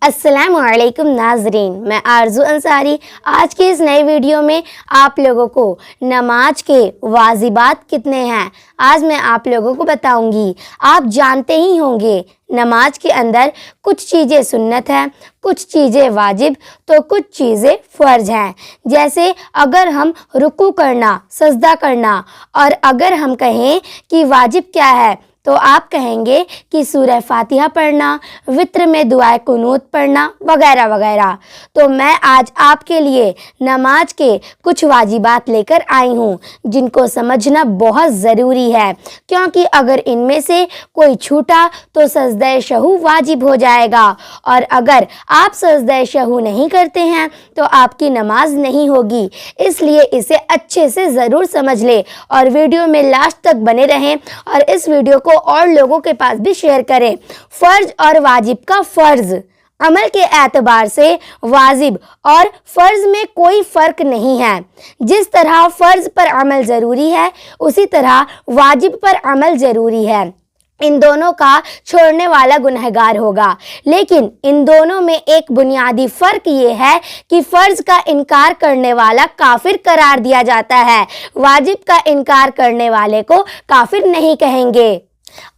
السلام علیکم ناظرین، میں آرزو انصاری آج کے اس نئے ویڈیو میں آپ لوگوں کو نماز کے واجبات کتنے ہیں آج میں آپ لوگوں کو بتاؤں گی۔ آپ جانتے ہی ہوں گے نماز کے اندر کچھ چیزیں سنت ہیں، کچھ چیزیں واجب تو کچھ چیزیں فرض ہیں۔ جیسے اگر ہم رکوع کرنا، سجدہ کرنا، اور اگر ہم کہیں کہ واجب کیا ہے تو آپ کہیں گے کہ سورہ فاتحہ پڑھنا، وتر میں دعائے قنوت پڑھنا وغیرہ وغیرہ۔ تو میں آج آپ کے لیے نماز کے کچھ واجبات لے کر آئی ہوں جن کو سمجھنا بہت ضروری ہے، کیونکہ اگر ان میں سے کوئی چھوٹا تو سجدہ سہو واجب ہو جائے گا، اور اگر آپ سجدہ سہو نہیں کرتے ہیں تو آپ کی نماز نہیں ہوگی۔ اس لیے اسے اچھے سے ضرور سمجھ لیں اور ویڈیو میں لاسٹ تک بنے رہیں، اور اس ویڈیو کو اور لوگوں کے پاس بھی شیئر کریں۔ فرض اور واجب کا فرض، عمل کے اعتبار سے واجب اور فرض میں کوئی فرق نہیں ہے۔ جس طرح فرض پر عمل ضروری ہے اسی طرح واجب پر عمل ضروری ہے۔ ان دونوں کا چھوڑنے والا گنہگار ہوگا، لیکن ان دونوں میں ایک بنیادی فرق یہ ہے کہ فرض کا انکار کرنے والا کافر قرار دیا جاتا ہے، واجب کا انکار کرنے والے کو کافر نہیں کہیں گے۔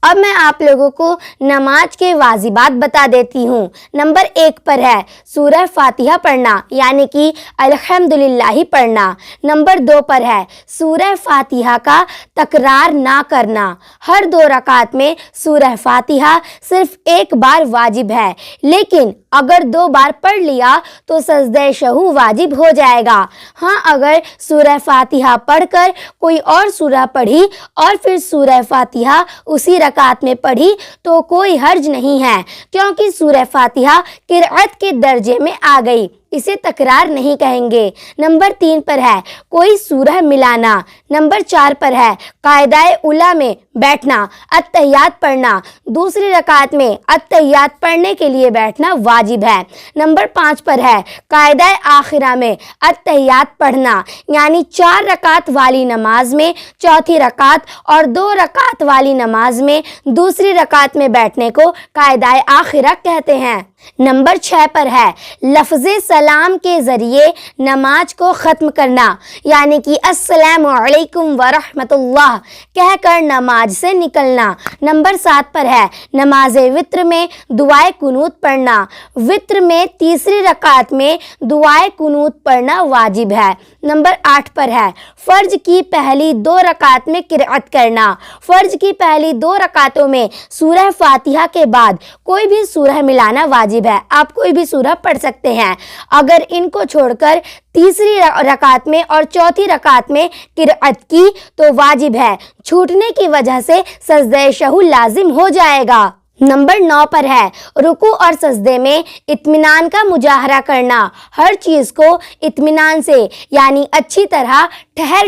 اب میں آپ لوگوں کو نماز کے واجبات بتا دیتی ہوں۔ نمبر 1 پر ہے سورہ فاتحہ پڑھنا، یعنی کہ الحمدللہ پڑھنا۔ نمبر 2 پر ہے سورہ فاتحہ کا تکرار نہ کرنا۔ ہر 2 رکعت میں سورہ فاتحہ صرف ایک بار واجب ہے، لیکن اگر 2 بار پڑھ لیا تو سجدہ سہو واجب ہو جائے گا۔ ہاں، اگر سورہ فاتحہ پڑھ کر کوئی اور سورہ پڑھی اور پھر سورہ فاتحہ اسی رکعت میں پڑھی تو کوئی حرج نہیں ہے، کیونکہ سورہ فاتحہ قرأت کے درجے میں آ گئی، اسے تکرار نہیں کہیں گے۔ نمبر 3 پر ہے کوئی سورہ ملانا۔ نمبر 4 پر ہے قاعدہ اولیٰ میں بیٹھنا، اتحیات پڑھنا۔ دوسری رکعت میں اتحیات پڑھنے کے لیے بیٹھنا واجب ہے۔ نمبر 5 پر ہے قاعدہ آخرہ میں اتحیات پڑھنا، یعنی 4 رکعت والی نماز میں چوتھی رکعت اور 2 رکعت والی نماز میں دوسری رکعت میں بیٹھنے کو قاعدہ آخرہ کہتے ہیں۔ نمبر 6 پر ہے لفظ سلام کے ذریعے نماز کو ختم کرنا، یعنی کہ السلام علیکم ورحمۃ اللہ کہہ کر نماز سے نکلنا۔ نمبر 7 پر ہے نماز وتر میں دعائے قنوت پڑھنا۔ وتر میں تیسری رکعت میں دعائے قنوت پڑھنا واجب ہے۔ نمبر 8 پر ہے فرض کی پہلی 2 رکعت میں قرأت کرنا۔ فرض کی پہلی 2 رکعتوں میں سورہ فاتحہ کے بعد کوئی بھی سورہ ملانا واجب ہے، آپ کوئی بھی سورہ پڑھ سکتے ہیں۔ اگر ان کو چھوڑ کر تیسری رکعت میں اور چوتھی رکعت میں قرأت کی تو واجب ہے، چھوٹنے کی وجہ سے سجدہ سہو لازم ہو جائے گا۔ نمبر 9 پر ہے رکوع اور سجدے میں اطمینان کا مظاہرہ کرنا۔ ہر چیز کو اطمینان سے، یعنی اچھی طرح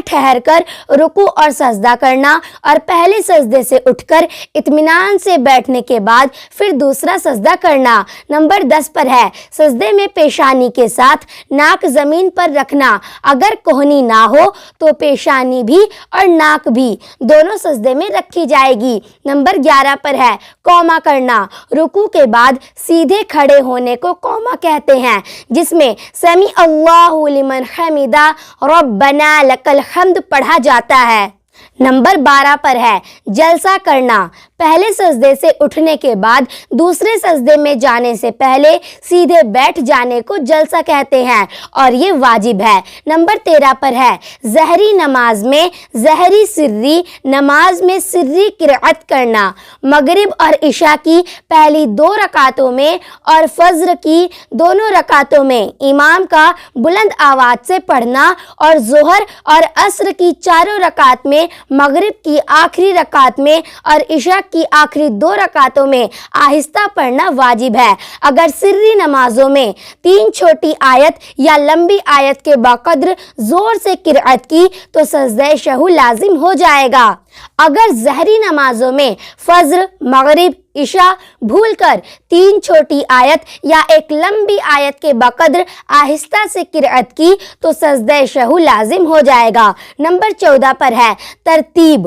ٹھہر کر رکوع اور سجدہ کرنا، اور پہلے سجدے سے اٹھ کر اطمینان سے بیٹھنے کے بعد پھر دوسرا سجدہ کرنا۔ نمبر 10 پر ہے سجدے میں پیشانی کے ساتھ ناک زمین پر رکھنا۔ اگر کوہنی نہ ہو تو پیشانی بھی اور ناک بھی دونوں سجدے میں رکھی جائے گی۔ نمبر 11 پر ہے قوما کرنا۔ رکوع کے بعد سیدھے کھڑے ہونے کو قوما کہتے ہیں، جس میں سمیع اللہ لمن حمدہ ربنا لک الحمد پڑھا جاتا ہے۔ نمبر 12 پر ہے جلسہ کرنا۔ پہلے سجدے سے اٹھنے کے بعد دوسرے سجدے میں جانے سے پہلے سیدھے بیٹھ جانے کو جلسہ کہتے ہیں، اور یہ واجب ہے۔ نمبر 13 پر ہے ظہری نماز میں ظہری سری نماز میں سری قرأت کرنا۔ مغرب اور عشاء کی پہلی 2 رکعتوں میں اور فجر کی دونوں رکعتوں میں امام کا بلند آواز سے پڑھنا، اور ظہر اور عصر کی 4 رکعت میں، مغرب کی آخری رکعت میں اور عشاء کی آخری 2 رکعتوں میں آہستہ پڑھنا واجب ہے۔ اگر سری نمازوں میں 3 چھوٹی آیت یا لمبی آیت کے بقدر زور سے قرأت کی تو سجدہ سہو لازم ہو جائے گا۔ اگر ظہری نمازوں میں فجر، مغرب، عشاء بھول کر 3 چھوٹی آیت یا ایک لمبی آیت کے بقدر آہستہ سے قرأت کی تو سجدہ سہو لازم ہو جائے گا۔ نمبر 14 پر ہے ترتیب۔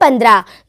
15,